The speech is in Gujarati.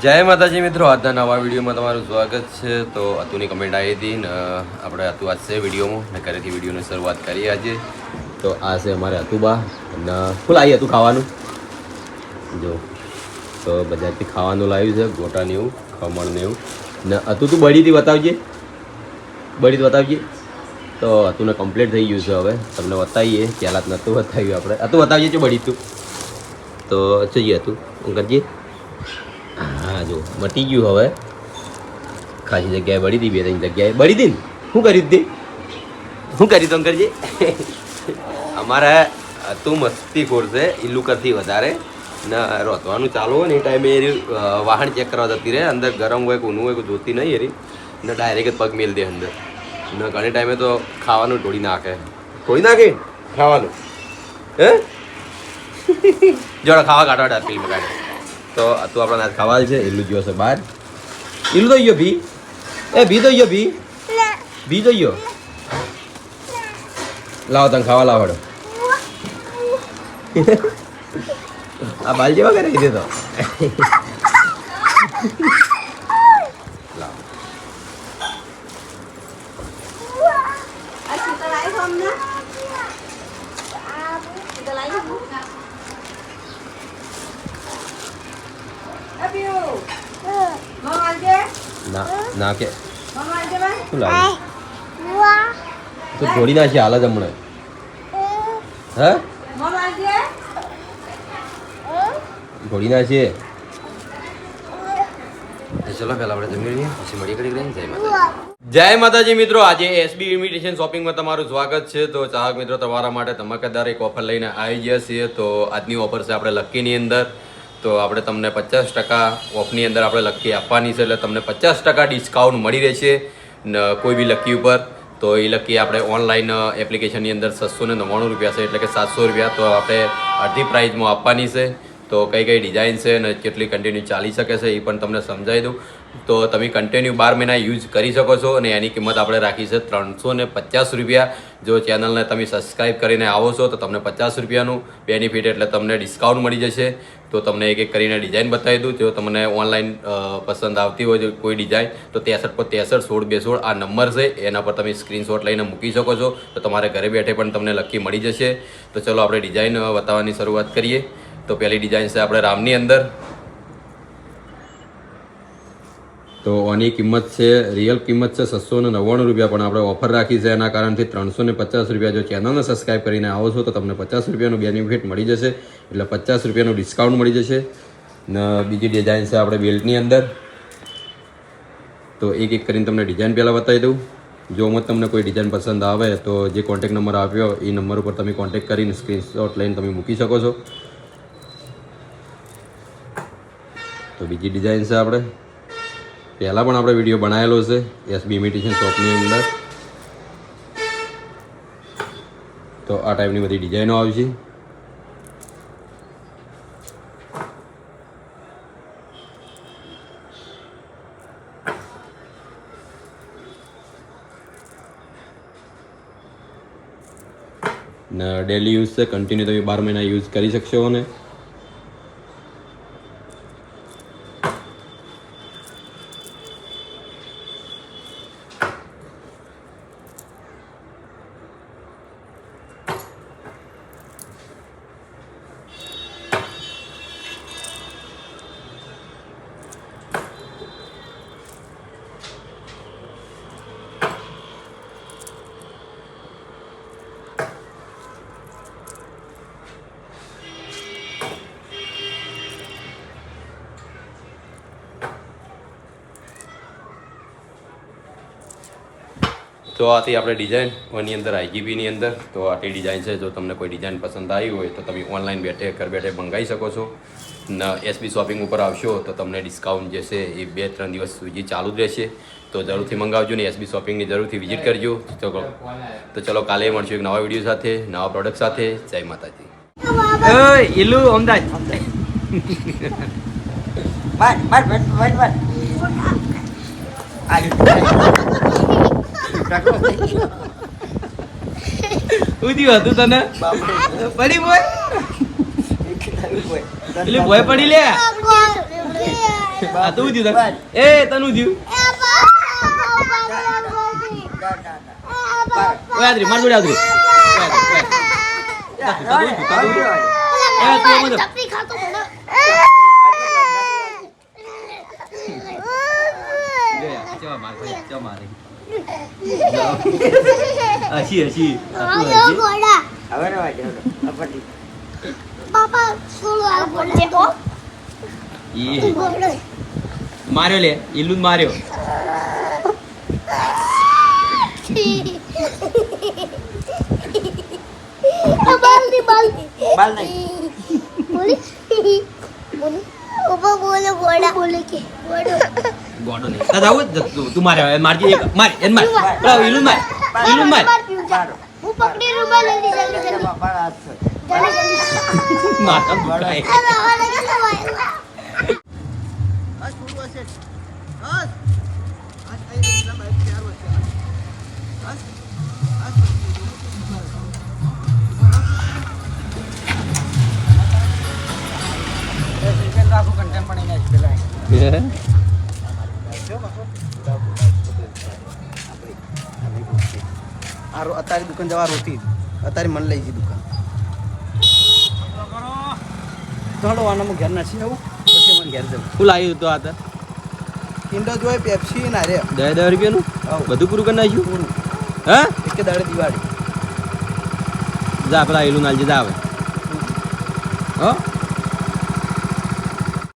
જય માતાજી મિત્રો, આજના નવા વિડીયોમાં તમારું સ્વાગત છે. તો અતુની કમેન્ટ આવી હતી ને આપણે અતુ આજ છે વિડીયોમાં ને ઘરેથી વિડીયોની શરૂઆત કરીએ આજે. તો આ છે અમારે અતુબા અને ફૂલ આવી હતું ખાવાનું જો. તો બજારથી ખાવાનું લાવ્યું છે, ગોટાને એવું, ખમણ ને એવું. ને અતુ તું બળીથી બતાવજે, બળીથી બતાવજે. તો અતુને કમ્પ્લીટ થઈ ગયું છે, હવે તમને બતાવીએ. પહેલાં જ નહોતું બતાવ્યું આપણે. અતુ બતાવજે છે બળી તું. તો જઈએ હતું હું કરજે. હા જો મટી ગયું હવે. ખાસી જગ્યાએ બળી હતી, 2-3 જગ્યાએ બળી હતી ને. શું કર્યું તે? શું કર્યું તમે કરજે. અમારે તું મસ્તી ખોરશે ઈલ્લુ કરતી વધારે ને રોતવાનું ચાલુ હોય ને એ ટાઈમે એ વાહન ચેક કરવા જતી રહે. અંદર ગરમ હોય કે ઊનું હોય કે જોતી નહીં એરી ને ડાયરેક્ટ પગ મેલ દે અંદર. ને ઘણી ટાઈમે તો ખાવાનું તોડી નાખે. તોડી નાખે ખાવાનું હે જોડે ખાવા કાઢવા ફિલ્મ કાઢે. તો તું આપણા નાચ ખાવા છે. ઈલ્લુ ગયો છે બહાર. ઈલ્લુ તો ગયો ભી. એ ભી તો ગયો ભી. ભી તો ગયો. લાવો તને ખાવા લાવડો. આ બાલ જેવા કરે કીધે તો. ના કે શું લાગે તું થોડી નાખી હાલ જ હમણાં. હે થોડી નાખીએ. ચલો પહેલા આપણે જમી લઈએ પછી મળી કરી જય માતાજી. જય માતાજી મિત્રો, આજે એસબી ઇન્વિટેશન શોપિંગમાં તમારું સ્વાગત છે. તો ચાહક મિત્રો, તમારા માટે ધમાકેદાર એક ઓફર લઈને આવી ગયા છીએ. તો આજની ઓફર છે આપણે લક્કીની અંદર. તો આપણે તમને 50% ઓફની અંદર આપણે લક્કી આપવાની છે, એટલે તમને 50% ડિસ્કાઉન્ટ મળી રહેશે કોઈ બી લક્કી ઉપર. તો એ લક્કી આપણે ઓનલાઈન એપ્લિકેશનની અંદર 699 રૂપિયા છે, એટલે કે 700 રૂપિયા. તો આપણે અડધી પ્રાઇઝમાં આપવાની છે. તો કઈ કઈ ડિઝાઇન છે અને કેટલી કન્ટિન્યુ ચાલી શકે છે એ પણ તમને સમજાવી દઉં. તો તમે કન્ટિન્યુ 12 મહિના યુઝ કરી શકો છો. અને એની કિંમત આપણે રાખી છે 350 રૂપિયા. જો ચેનલને તમે સબસ્ક્રાઈબ કરીને આવો છો તો તમને 50 રૂપિયાનું બેનિફિટ, એટલે તમને ડિસ્કાઉન્ટ મળી જશે. તો તમને એક એક કરીને ડિઝાઇન બતાવી દઉં. જો તમને ઓનલાઈન પસંદ આવતી હોય કોઈ ડિઝાઇન તો 63 આ નંબર છે, એના પર તમે સ્ક્રીનશોટ લઈને મૂકી શકો છો. તો તમારે ઘરે બેઠે પણ તમને લકી મળી જશે. તો ચલો આપણે ડિઝાઇન બતાવવાની શરૂઆત કરીએ. તો પહેલી ડિઝાઇન છે આપણે રામની અંદર. તો આની કિંમત છે, રિયલ કિંમત છે 699 રૂપિયા, પણ આપણે ઓફર રાખી છે એના કારણથી 350 રૂપિયા. જો ચેનલને સબસ્ક્રાઈબ કરીને આવો છો તો તમને 50 રૂપિયાનું બેનિફિટ મળી જશે, એટલે 50 રૂપિયાનું ડિસ્કાઉન્ટ મળી જશે. ને બીજી ડિઝાઇન છે આપણે બેલ્ટની અંદર. તો એક એક કરીને તમને ડિઝાઇન પહેલાં બતાવી દઉં. જો તમને કોઈ ડિઝાઇન પસંદ આવે તો જે કોન્ટેક્ટ નંબર આપ્યો એ નંબર ઉપર તમે કોન્ટેક્ટ કરીને સ્ક્રીનશોટ લઈને તમે મૂકી શકો છો. તો બીજી ડિઝાઇન છે આપણે પહેલાં પણ આપણે વિડીયો બનાવેલો છે એસબી ઇમિટેશન શોપની અંદર. તો આ ટાઈપની બધી ડિઝાઇનો આવશે. ને ડેલી યુઝ છે, કન્ટિન્યુ તમે 12 મહિના યુઝ કરી શકશો. ને તો આથી આપણે ડિઝાઇન ઓની અંદર IGBની અંદર. તો આટલી ડિઝાઇન છે. જો તમને કોઈ ડિઝાઇન પસંદ આવી હોય તો તમે ઓનલાઈન ઘર બેઠે મંગાવી શકો છો. ને એસબી શોપિંગ ઉપર આવશો તો તમને ડિસ્કાઉન્ટ જે છે એ 2-3 દિવસ સુધી ચાલુ જ રહેશે. તો જરૂરથી મંગાવજો ને એસબી શોપિંગની જરૂરથી વિઝિટ કરજો. તો ચલો કાલે મળશું એક નવા વિડીયો સાથે, નવા પ્રોડક્ટ સાથે. જય માતાજી. ઈલ્લુ અમદાજ ઉધી હતું તને પડી બોય એટલે ભોય પડી લે આ તું થયું તને? એ તનું થયું ઓય આદરી માર જોડે આદરી ચપટી ખાતો મને હસી પાપા સોલો આ બોલે તો માર્યો લે ઈલું માર્યો બાલ નહીં બોલી ઓપા બોલે ગોડા બોલે કે ગોડો ગોડો નહીં તા જાવ તું માર્યો મારજી એક માર એન માર બરાબર ઈલું માર હું પકડી રૂબા જલ્દી જલ્દી માતા દુખાય અત્યારે દુકાન જવા રોતી અત્યારે મને લઈ જઈ દુકાન થોડો આનામાં ઘેર નાસી આવું પછી મને ઘેર જવું ફૂલ આવ્યું તો આ તો ઇન્ડો જોઈ પેપ્સી ના રે 10 રૂપિયાનું બધું પૂરું કરી નાખ્યું પૂરું હા એક દાડે દિવાળી જા પેલા ઈલું નાલજે જા હવે હો